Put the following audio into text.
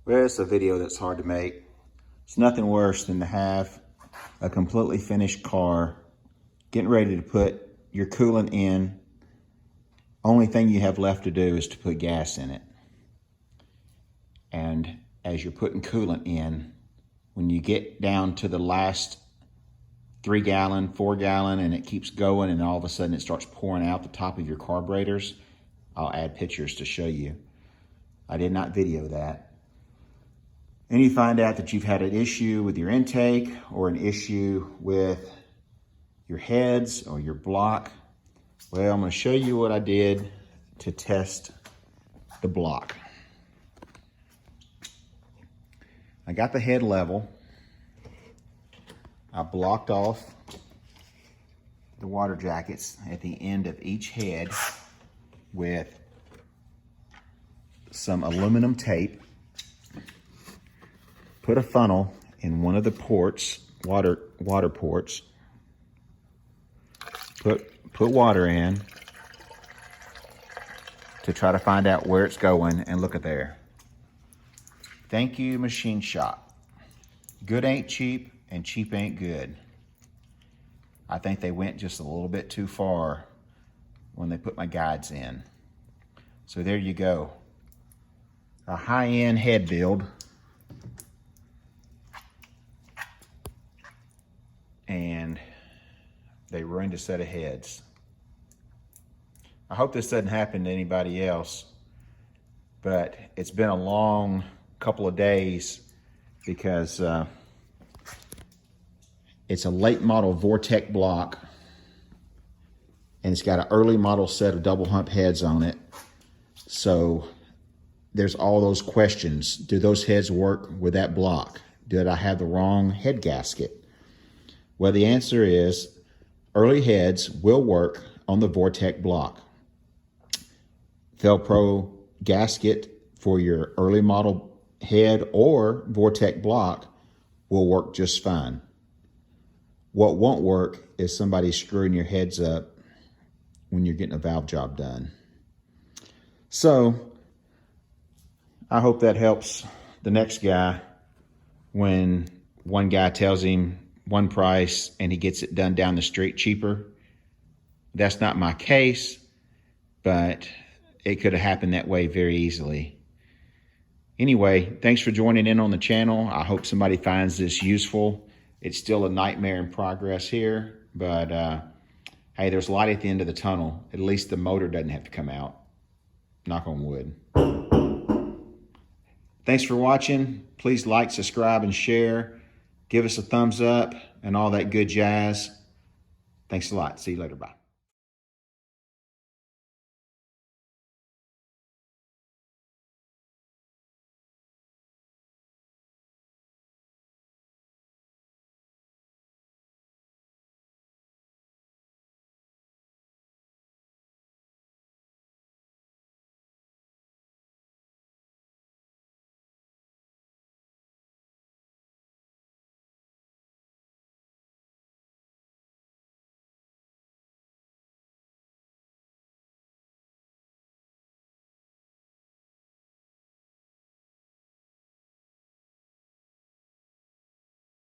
Well, it's a video that's hard to make. It's nothing worse than to have a completely finished car, getting ready to put your coolant in. Only thing you have left to do is to put gas in it. And as you're putting coolant in, when you get down to the last 3 gallon, 4 gallon, and it keeps going, and all of a sudden it starts pouring out the top of your carburetors, I'll add pictures to show you. I did not video that. And you find out that you've had an issue with your intake or an issue with your heads or your block. Well, I'm going to show you what I did to test the block. I got the head level. I blocked off the water jackets at the end of each head with some aluminum tape. Put a funnel in one of the ports, water ports. Put water in to try to find out where it's going, and look at there. Thank you, machine shop. Good ain't cheap, and cheap ain't good. I think they went just a little bit too far when they put my guides in. So there you go. A high-end head build. And they ruined a set of heads. I hope this doesn't happen to anybody else, but it's been a long couple of days because it's a late model Vortec block, and it's got an early model set of double hump heads on it. So there's all those questions. Do those heads work with that block? Did I have the wrong head gasket? Well, the answer is early heads will work on the Vortec block. Velcro gasket for your early model head or Vortec block will work just fine. What won't work is somebody screwing your heads up when you're getting a valve job done. So I hope that helps the next guy when one guy tells him one price and he gets it done down the street cheaper. That's not my case, but it could have happened that way very easily. Anyway, thanks for joining in on the channel. I hope somebody finds this useful. It's still a nightmare in progress here, but hey, there's light at the end of the tunnel. At least the motor doesn't have to come out. Knock on wood. Thanks for watching. Please like, subscribe, and share. Give us a thumbs up and all that good jazz. Thanks a lot. See you later. Bye.